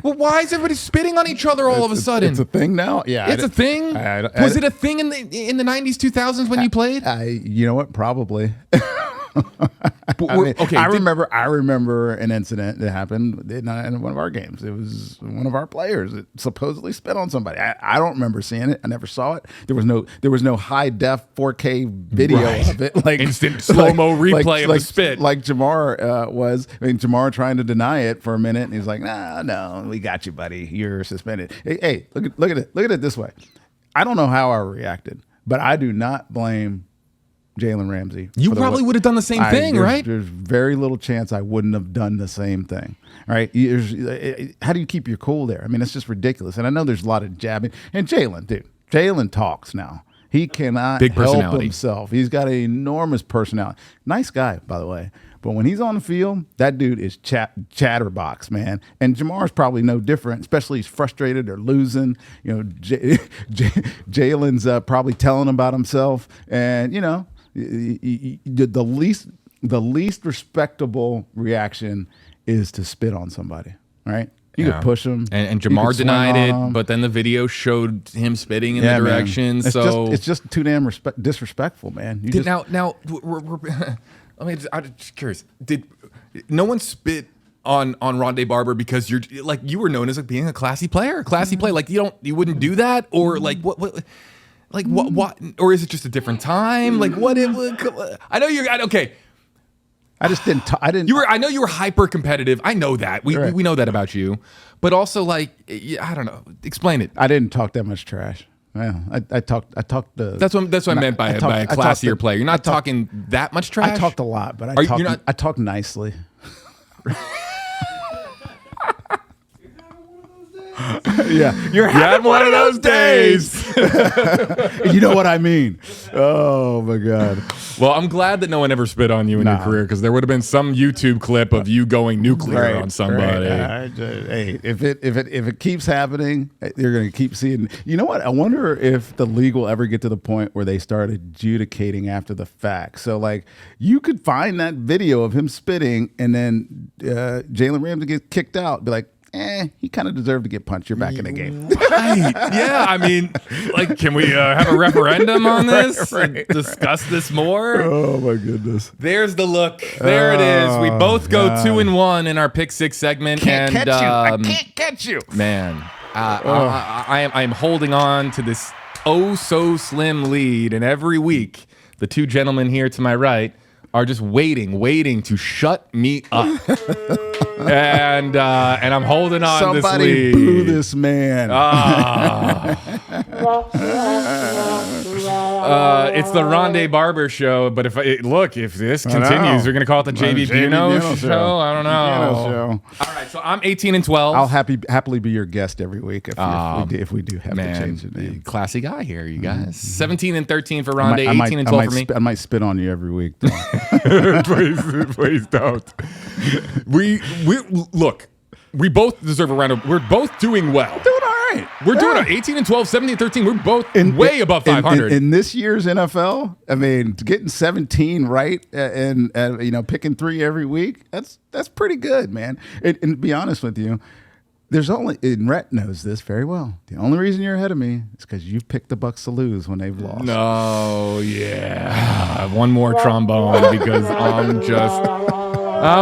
Well, why is everybody spitting on each other all of a sudden? It's a thing now. Yeah, it's a thing. Was it a thing in the 90s, 2000s when you played? You know what? Probably. I remember an incident that happened in one of our games. It was one of our players that supposedly spit on somebody. I don't remember seeing it. I never saw it. There was no high def 4K video of it. Like instant slow mo replay of the spit. Like Jamar was. I mean, Jamar trying to deny it for a minute, and he's like, "No, we got you, buddy. You're suspended." Hey, look at it. Look at it this way. I don't know how I reacted, but I do not blame Jalen Ramsey. You probably would have done the same thing, right? There's very little chance I wouldn't have done the same thing, right? How do you keep your cool there? I mean, it's just ridiculous. And I know there's a lot of jabbing. And Jalen talks now. He cannot help himself. He's got an enormous personality. Nice guy, by the way. But when he's on the field, that dude is chatterbox, man. And Jamar's probably no different, especially he's frustrated or losing. You know, Jalen's probably telling about himself. And, you know, the least respectable reaction is to spit on somebody, right? You could push him, and Jamar denied it, but then the video showed him spitting in the direction. It's just too damn disrespectful, man. I'm just curious. Did no one spit on Rondé Barber because you were known as like being a classy player, Like you wouldn't do that, or like what? Like what? Or is it just a different time? Like what? I know you're okay. I just didn't. I know you were hyper competitive. I know that. We know that about you. But also, like, I don't know. Explain it. I didn't talk that much trash. Well, I talked. That's what I meant by a classier player. You're not talking that much trash. I talked a lot, but I talked nicely. Yeah, you're having one of those days. You know what I mean? Oh my God. Well, I'm glad that no one ever spit on you in your career, because there would have been some YouTube clip of you going nuclear on somebody. Right. Hey, if it keeps happening, you're going to keep seeing. You know what? I wonder if the league will ever get to the point where they start adjudicating after the fact. So, like, you could find that video of him spitting, and then Jalen Ramsey gets kicked out. Be like, he kind of deserved to get punched. You're back in the game. Right. Yeah, I mean, like, can we have a referendum on this? Right. Discuss this more? Oh, my goodness. There's the look. There it is. We both go 2-1 in our Pick Six segment. I can't catch you. Man, I am holding on to this so slim lead. And every week, the two gentlemen here to my right are just waiting to shut me up. And I'm holding on this lead. Somebody boo this man. It's the Rondé Barber Show, but if this continues, we're going to call it the JB Buno show. I don't know. All right, so I'm 18-12. I'll happily be your guest every week if we do have to change the name. Classy guy here, you guys. 17-13 for Rondé, 18-12 for me. I might spit on you every week. Please don't. We look. We both deserve a round of. We're both doing well. Doing all right. right. We're doing it 18 and 12, 17 and 13. We're both way above 500. In this year's NFL, I mean, getting 17 right and picking 3 every week, that's pretty good, man. And to be honest with you, there's only, and Rhett knows this very well. The only reason you're ahead of me is because you picked the Bucs to lose when they've lost. No, yeah. One more trombone because I'm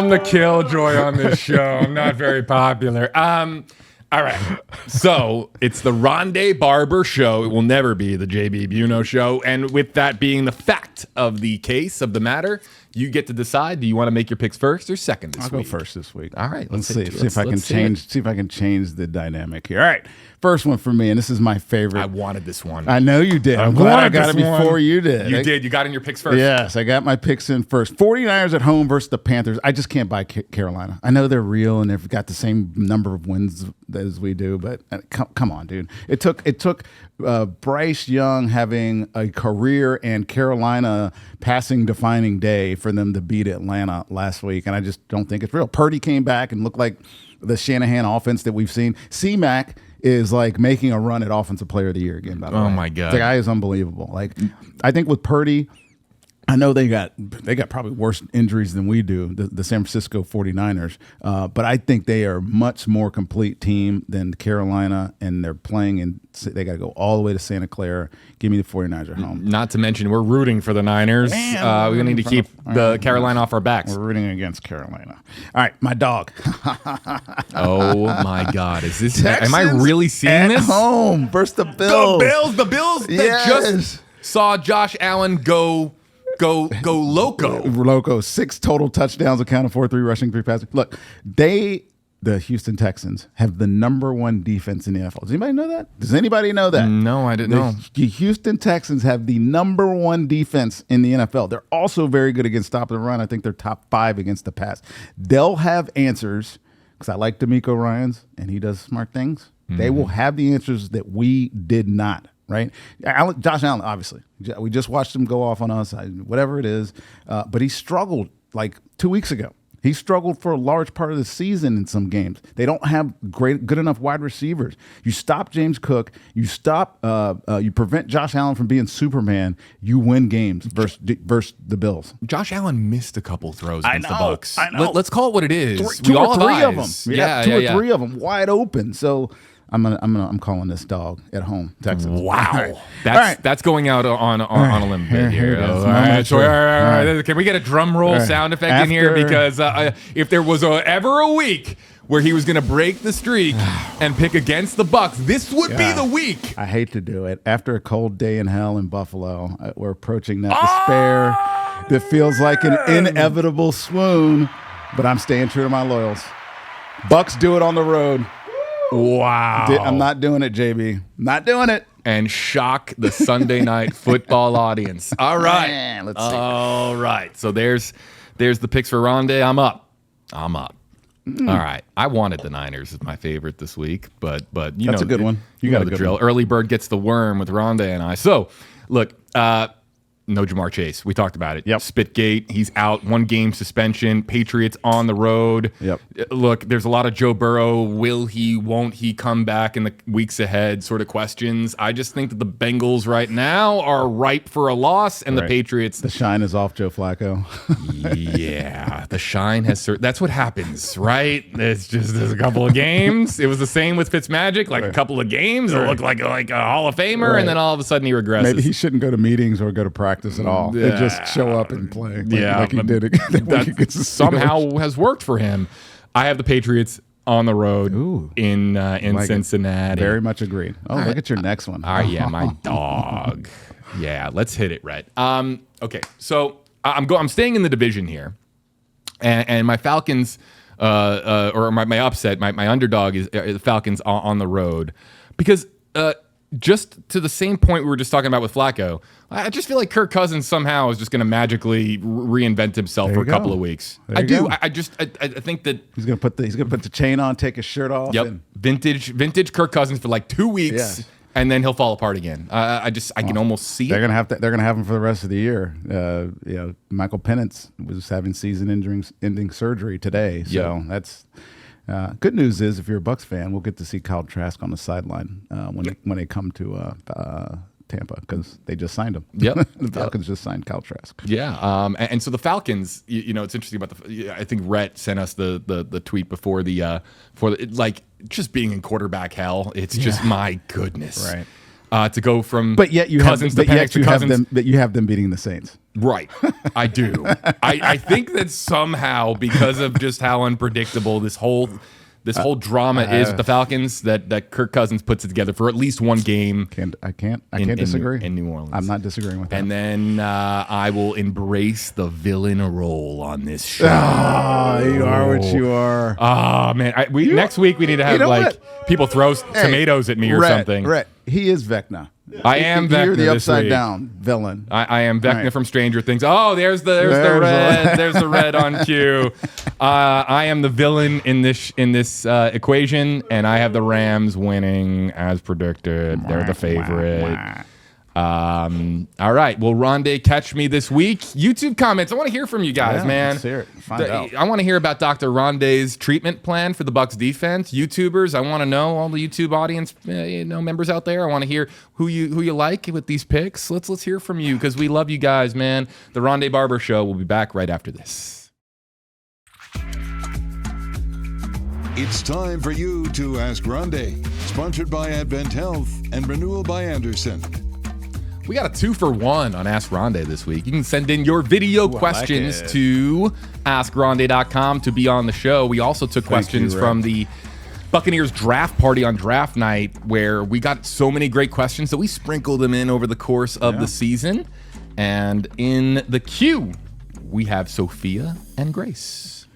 the killjoy on this show. I'm not very popular. All right. So it's the Rondé Barber Show. It will never be the JB Buno Show. And with that being the fact of the case of the matter, you get to decide. Do you want to make your picks first or second this week? I'll go first this week. All right. Let's see if I can change. See if I can change the dynamic here. All right. First one for me, and this is my favorite. I wanted this one. I know you did. I'm glad I got it before you did. You did. You got in your picks first. Yes, I got my picks in first. 49ers at home versus the Panthers. I just can't buy Carolina. I know they're real and they've got the same number of wins as we do, but come on, dude. It took Bryce Young having a career and Carolina passing defining day for them to beat Atlanta last week, and I just don't think it's real. Purdy came back and looked like the Shanahan offense that we've seen. C-Mac is like making a run at Offensive Player of the Year again, by the way. Oh, my God. The guy is unbelievable. Like, I think with Purdy, I know they got probably worse injuries than we do, the San Francisco 49ers, but I think they are a much more complete team than Carolina, and they're playing, and they got to go all the way to Santa Clara. Give me the 49ers at home. Not to mention, we're rooting for the Niners. We need to keep the Carolina off our backs. We're rooting against Carolina. All right, my dog. Oh, my God. Is this? Texans am I really seeing this? At home versus the Bills. The Bills that just saw Josh Allen go loco. 6 total touchdowns accounted for, 3 rushing, 3 passing. Look, the Houston Texans have the number 1 defense in the NFL. Does anybody know that? Does anybody know that? No, I didn't know. The Houston Texans have the number 1 defense in the NFL. They're also very good against stop the run. I think they're top 5 against the pass. They'll have answers, because I like DeMeco Ryans, and he does smart things. Mm-hmm. They will have the answers that we did not. Right, Josh Allen, obviously, we just watched him go off on us, whatever it is, but he struggled like 2 weeks ago. He struggled for a large part of the season in some games. They don't have good enough wide receivers. You stop James Cook, you prevent Josh Allen from being Superman. You win games versus the Bills. Josh Allen missed a couple throws against the Bucs. I know. Let's call it what it is. Two or three of them. Yeah, two or three of them wide open. So I'm calling this dog at home, Texans. Wow, that's going out on a limb bit here. All right. Can we get a drum roll sound effect in here? Because if there was ever a week where he was going to break the streak and pick against the Bucs, this would be the week. I hate to do it. After a cold day in hell in Buffalo, we're approaching that despair that feels like an inevitable swoon. But I'm staying true to my loyals. Bucs do it on the road. Wow. I'm not doing it, JB. Not doing it. And shock the Sunday night football audience. All right. Man, let's see. All right. So there's the picks for Rondé. I'm up. All right. I wanted the Niners as my favorite this week, but you that's know, a good one. You got a good drill. One. Early bird gets the worm with Rondé and I. So, look, no Jamar Chase. We talked about it. Yep. Spitgate. He's out. 1 game suspension. Patriots on the road. Yep. Look, there's a lot of Joe Burrow. Will he, won't he come back in the weeks ahead sort of questions. I just think that the Bengals right now are ripe for a loss, and the Patriots. The shine is off Joe Flacco. Yeah. The shine has that's what happens, right? There's a couple of games. It was the same with Fitzmagic. Like a couple of games. It looked like a Hall of Famer, and then all of a sudden he regresses. Maybe he shouldn't go to meetings or go to practice at all. They just show up and play. Like he did it. That somehow has worked for him. I have the Patriots on the road in Cincinnati. Very much agreed. Oh, look at your next one. All right, yeah, my dog. Yeah, let's hit it, Rhett. Okay, so I'm staying in the division here, and my Falcons, or my upset, my underdog is the Falcons on the road, because just to the same point we were just talking about with Flacco, I just feel like Kirk Cousins somehow is just going to magically reinvent himself for a couple of weeks. I do. I think that he's going to put the chain on, take his shirt off. Yep. Vintage Kirk Cousins for like 2 weeks. Yeah. And then he'll fall apart again. I can almost see they're it. They're gonna have him for the rest of the year. Michael Penance was having season-ending surgery today, so that's Good news is, if you're a Bucs fan, we'll get to see Kyle Trask on the sideline when they come to Tampa, because they just signed him. Yep. The Falcons just signed Kyle Trask. Yeah. And so the Falcons, it's interesting about I think Rhett sent us the tweet before like just being in quarterback hell. It's just, my goodness. Right. To go from But yet you Cousins have, to Penix to Cousins. you have them beating the Saints. Right. I do. I think that somehow, because of just how unpredictable this whole drama is with the Falcons, that Kirk Cousins puts it together for at least one game. I can't disagree. In New Orleans. I'm not disagreeing with that. And then I will embrace the villain role on this show. You are what you are. Oh, man. Next week we need to have people throw tomatoes at me or something. Right. He is Vecna. I am Vecna. You're the this upside week. down villain. I am Vecna Right. from Stranger Things. Oh, there's the red. There's the red on cue. I am the villain in this equation, and I have the Rams winning as predicted. They're the favorite. All right. Well, Rondé, catch me this week. YouTube comments. I want to hear from you guys, man. Let's hear it. Find out. I want to hear about Dr. Rondé's treatment plan for the Bucs defense. YouTubers, I want to know, all the YouTube audience, members out there. I want to hear who you like with these picks. Let's hear from you, because we love you guys, man. The Rondé Barber Show will be back right after this. It's time for you to Ask Rondé, sponsored by Advent Health and Renewal by Andersen. We got a 2-for-1 on Ask Rondé this week. You can send in your video questions to AskRondé.com to be on the show. We also took questions from the Buccaneers draft party on draft night, where we got so many great questions that we sprinkled them in over the course of the season. And in the queue, we have Sophia and Grace.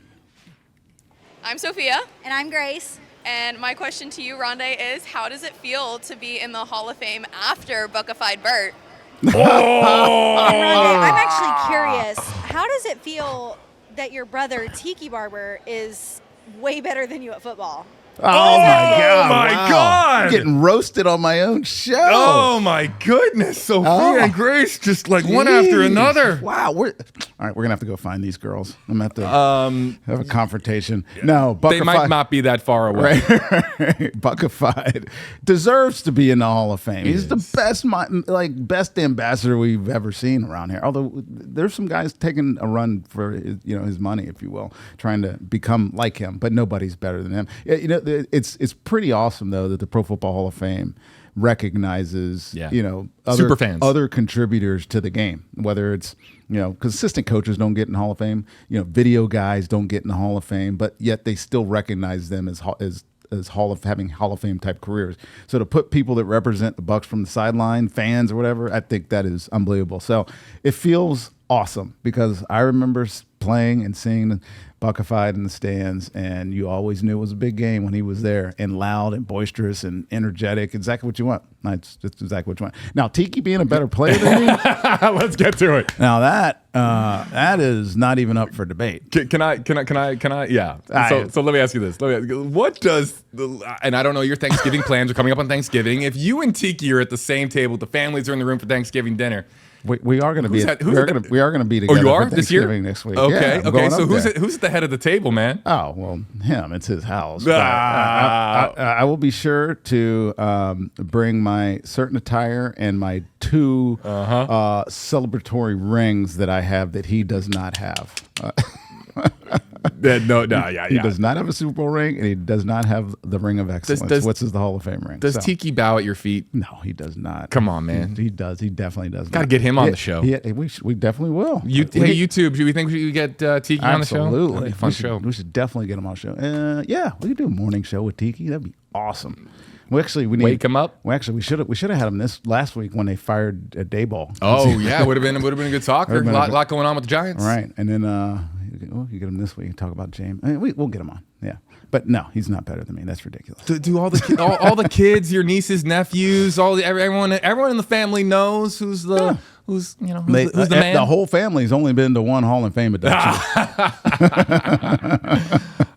I'm Sophia. And I'm Grace. And my question to you, Rondé, is how does it feel to be in the Hall of Fame after Buckified Bert? Rondé, I'm actually curious. How does it feel that your brother, Tiki Barber, is way better than you at football? Oh my God! my God. I'm getting roasted on my own show. Oh my goodness, Sophia and Grace, just like one after another. Wow. All right, we're gonna have to go find these girls. I'm gonna have to have a confrontation. No, They might not be that far away. Right. Buckified deserves to be in the Hall of Fame. He's the best ambassador we've ever seen around here. Although there's some guys taking a run for his money, if you will, trying to become like him, but nobody's better than him. It's pretty awesome though that the Pro Football Hall of Fame recognizes super fans, other contributors to the game, whether it's because assistant coaches don't get in the Hall of Fame, video guys don't get in the Hall of Fame, but yet they still recognize them as having Hall of Fame type careers. So to put people that represent the Bucs from the sideline, fans or whatever, I think that is unbelievable. So it feels awesome, because I remember playing and seeing Buckified in the stands, and you always knew it was a big game when he was there, and loud and boisterous and energetic. Exactly what you want. That's exactly what you want. Now, Tiki being a better player than me, let's get to it. now that is not even up for debate. Can I? Yeah. So let me ask you this. What does and I don't know, your Thanksgiving plans are coming up on Thanksgiving. If you and Tiki are at the same table, the families are in the room for Thanksgiving dinner. We are going to be. We are going to be Oh, together. you are for this year? Thanksgiving next week. Okay. Yeah, Okay. So who's at the head of the table, man? Oh well, him. It's his house. But I will be sure to bring my certain attire and my two celebratory rings that I have that he does not have. He does not have a Super Bowl ring, and he does not have the Ring of Excellence. What's the Hall of Fame ring? Does Tiki bow at your feet? No, he does not. Come on, man. He does. He definitely does. Got to get him on the show. We definitely will. YouTube, do we think we should get Tiki on the show? Absolutely. That'd be a fun show. We should definitely get him on the show. Yeah, we could do a morning show with Tiki. That'd be awesome. We need wake him up. Well, actually, we should have had him this last week when they fired Dayball. Oh yeah, would have been a good talker. A lot going on with the Giants. Right, and then you get him this week and talk about James. We'll get him on. Yeah, but no, he's not better than me. That's ridiculous. Do all the all the kids, your nieces, nephews, everyone in the family knows who's the who's the man? The whole family's only been to one Hall of Fame induction.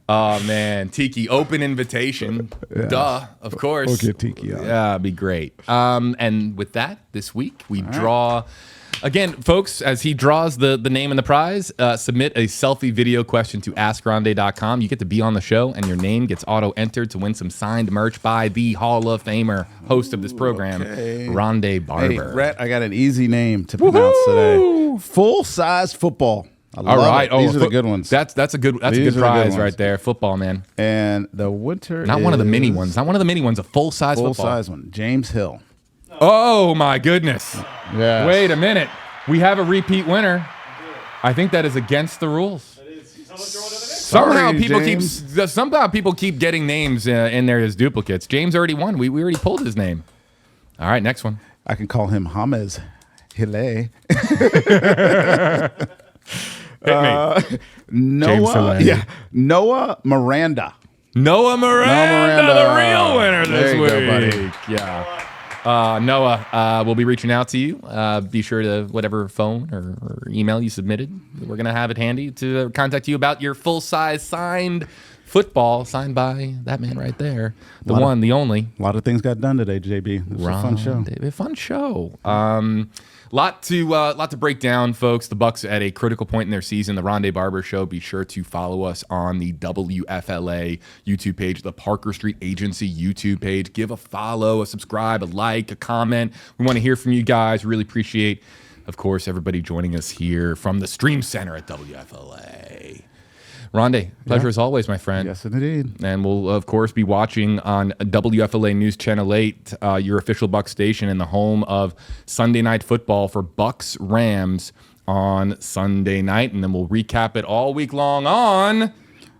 Oh man, Tiki, open invitation. Yeah. Duh, of course. We'll get Tiki on. Yeah, it'd be great. And with that, this week we draw. Again, folks, as he draws the name and the prize, submit a selfie video question to AskRondé.com. You get to be on the show, and your name gets auto-entered to win some signed merch by the Hall of Famer, host of this program, Rondé Barber. Hey, Rhett, I got an easy name to pronounce today. Full-size football. All right. These are the good ones. That's a good prize right there. Football, man. And the winter Not one of the mini ones. Not one of the mini ones. A full-size football. Full-size one. James Hill. Oh, my goodness. Yes. Wait a minute. We have a repeat winner. I think that is against the rules. Somehow people keep getting names in there as duplicates. James already won. We already pulled his name. All right, next one. I can call him James Hille. Noah Miranda. Noah Miranda, the real winner this week. Go, buddy. Yeah. Noah, we'll be reaching out to you. Be sure to whatever phone or email you submitted, we're going to have it handy to contact you about your full-size signed football signed by that man right there. The one, the only. A lot of things got done today, JB. It was a fun show. A fun show. Lot to break down, folks. The Bucs at a critical point in their season. The Rondé Barber Show. Be sure to follow us on the WFLA YouTube page, the Parker Street Agency YouTube page. Give a follow, a subscribe, a like, a comment. We want to hear from you guys. Really appreciate, of course, everybody joining us here from the Stream Center at WFLA. Rondé, pleasure as always, my friend. Yes, indeed. And we'll, of course, be watching on WFLA News Channel 8, your official Bucs station and the home of Sunday Night Football for Bucs Rams on Sunday night. And then we'll recap it all week long on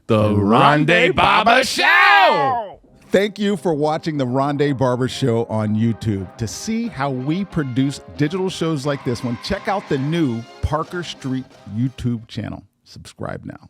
the Rondé Barber Show. Thank you for watching the Rondé Barber Show on YouTube. To see how we produce digital shows like this one, check out the new Parker Street YouTube channel. Subscribe now.